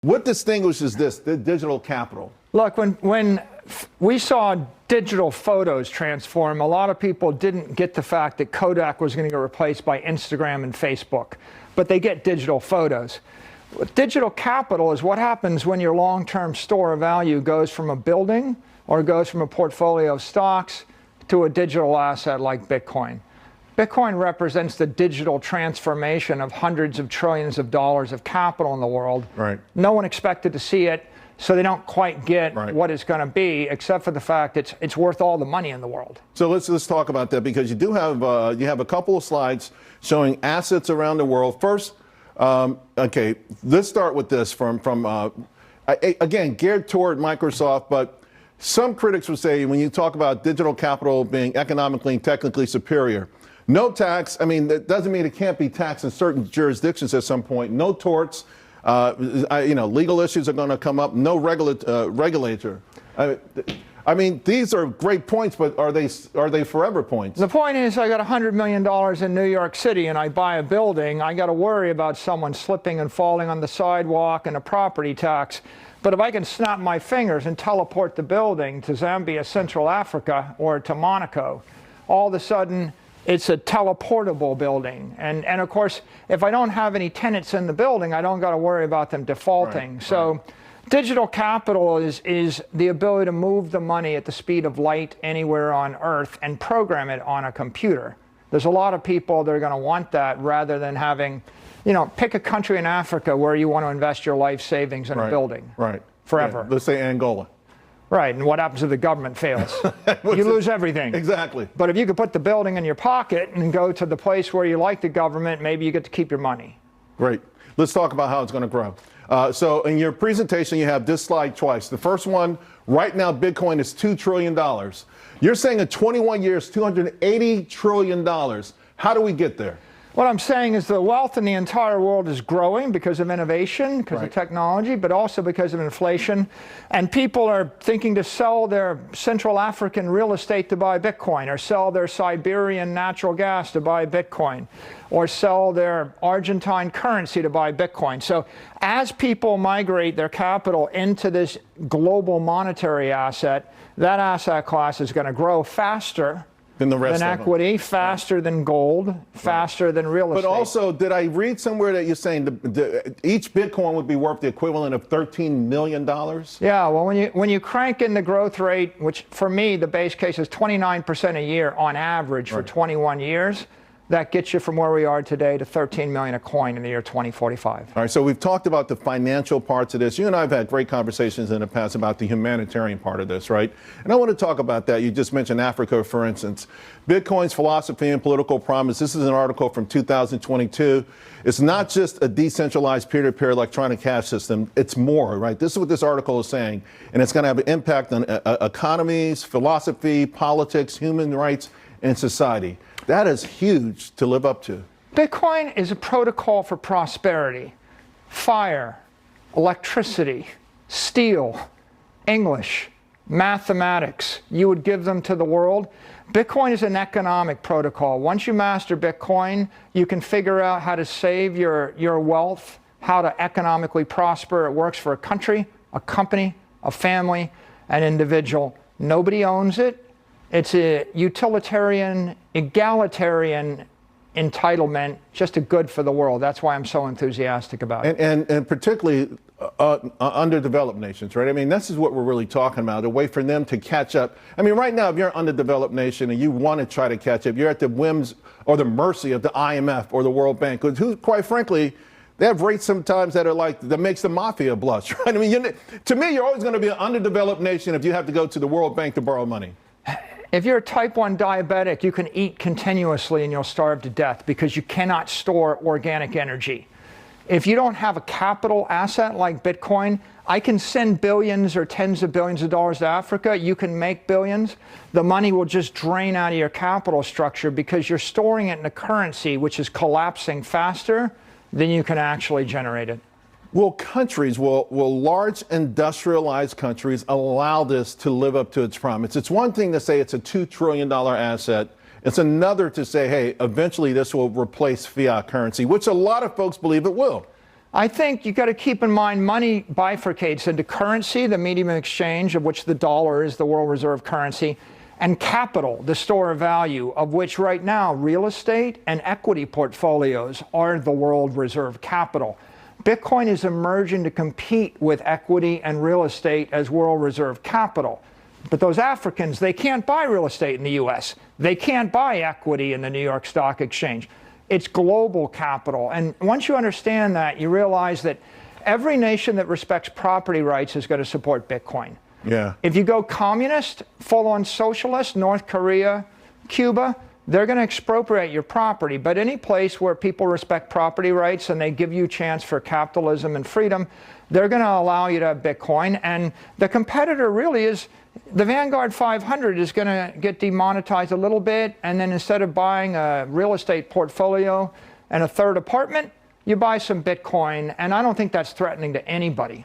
What distinguishes this, the digital capital? Look, when we saw digital photos transform, a lot of people didn't get the fact that Kodak was going to get replaced by Instagram and Facebook, but they get digital photos. Digital capital is what happens when your long-term store of value goes from a building or goes from a portfolio of stocks to a digital asset like Bitcoin. Bitcoin represents the digital transformation of hundreds of trillions of dollars of capital in the world. Right. No one expected to see it, so they don't quite get what it's going to be, except for the fact it's worth all the money in the world. So let's talk about that, because you do have you have a couple of slides showing assets around the world. First, okay, let's start with this from again, geared toward Microsoft, but some critics would say when you talk about digital capital being economically and technically superior, no tax. I mean, that doesn't mean it can't be taxed in certain jurisdictions at some point. No torts. Legal issues are going to come up. No regulator. I mean, these are great points, but are they forever points? The point is, I got $100 million in New York City and I buy a building. I got to worry about someone slipping and falling on the sidewalk and a property tax. But if I can snap my fingers and teleport the building to Zambia, Central Africa, or to Monaco, all of a sudden it's a teleportable building. And of course, if I don't have any tenants in the building, I don't got to worry about them defaulting. Right. Digital capital is the ability to move the money at the speed of light anywhere on Earth and program it on a computer. There's a lot of people that are going to want that rather than having, pick a country in Africa where you want to invest your life savings in a building. Right. Forever. Yeah, let's say Angola. Right, and what happens if the government fails? You lose everything. Exactly. But if you could put the building in your pocket and go to the place where you like the government, maybe you get to keep your money. Great. Let's talk about how it's going to grow. So in your presentation, you have this slide twice. The first one, right now, Bitcoin is $2 trillion. You're saying in 21 years, $280 trillion. How do we get there? What I'm saying is the wealth in the entire world is growing because of innovation, because of technology, but also because of inflation. And people are thinking to sell their Central African real estate to buy Bitcoin, or sell their Siberian natural gas to buy Bitcoin, or sell their Argentine currency to buy Bitcoin. So as people migrate their capital into this global monetary asset, that asset class is going to grow faster than equity, faster than gold, faster than real estate. But also, did I read somewhere that you're saying each Bitcoin would be worth the equivalent of $13 million? Yeah, well, when you crank in the growth rate, which for me, the base case is 29% a year on average for 21 years, that gets you from where we are today to 13 million a coin in the year 2045. All right, so we've talked about the financial parts of this. You and I have had great conversations in the past about the humanitarian part of this, right? And I want to talk about that. You just mentioned Africa, for instance. Bitcoin's philosophy and political promise. This is an article from 2022. It's not just a decentralized peer-to-peer electronic cash system. It's more, right? This is what this article is saying. And it's going to have an impact on economies, philosophy, politics, human rights, and society. That is huge to live up to. Bitcoin is a protocol for prosperity. Fire, electricity, steel, English, mathematics. You would give them to the world. Bitcoin is an economic protocol. Once you master Bitcoin, you can figure out how to save your wealth, how to economically prosper. It works for a country, a company, a family, an individual. Nobody owns it. It's a utilitarian, egalitarian entitlement, just a good for the world. That's why I'm so enthusiastic about it. And particularly underdeveloped nations, right? I mean, this is what we're really talking about, a way for them to catch up. I mean, right now, if you're an underdeveloped nation and you want to try to catch up, you're at the whims or the mercy of the IMF or the World Bank, who, quite frankly, they have rates sometimes that are that makes the mafia blush, right? I mean, to me, you're always going to be an underdeveloped nation if you have to go to the World Bank to borrow money. If you're a type 1 diabetic, you can eat continuously and you'll starve to death because you cannot store organic energy. If you don't have a capital asset like Bitcoin, I can send billions or tens of billions of dollars to Africa. You can make billions. The money will just drain out of your capital structure because you're storing it in a currency which is collapsing faster than you can actually generate it. Will large industrialized countries allow this to live up to its promise? It's one thing to say it's a $2 trillion asset. It's another to say, hey, eventually this will replace fiat currency, which a lot of folks believe it will. I think you've got to keep in mind money bifurcates into currency, the medium of exchange, of which the dollar is the world reserve currency, and capital, the store of value, of which right now real estate and equity portfolios are the world reserve capital. Bitcoin is emerging to compete with equity and real estate as world reserve capital. But those Africans, they can't buy real estate in the US. They can't buy equity in the New York Stock Exchange. It's global capital. And once you understand that, you realize that every nation that respects property rights is going to support Bitcoin. Yeah. If you go communist, full-on socialist, North Korea, Cuba, they're going to expropriate your property. But any place where people respect property rights and they give you a chance for capitalism and freedom, they're going to allow you to have Bitcoin. And the competitor really is, the Vanguard 500 is going to get demonetized a little bit, and then instead of buying a real estate portfolio and a third apartment, you buy some Bitcoin, and I don't think that's threatening to anybody.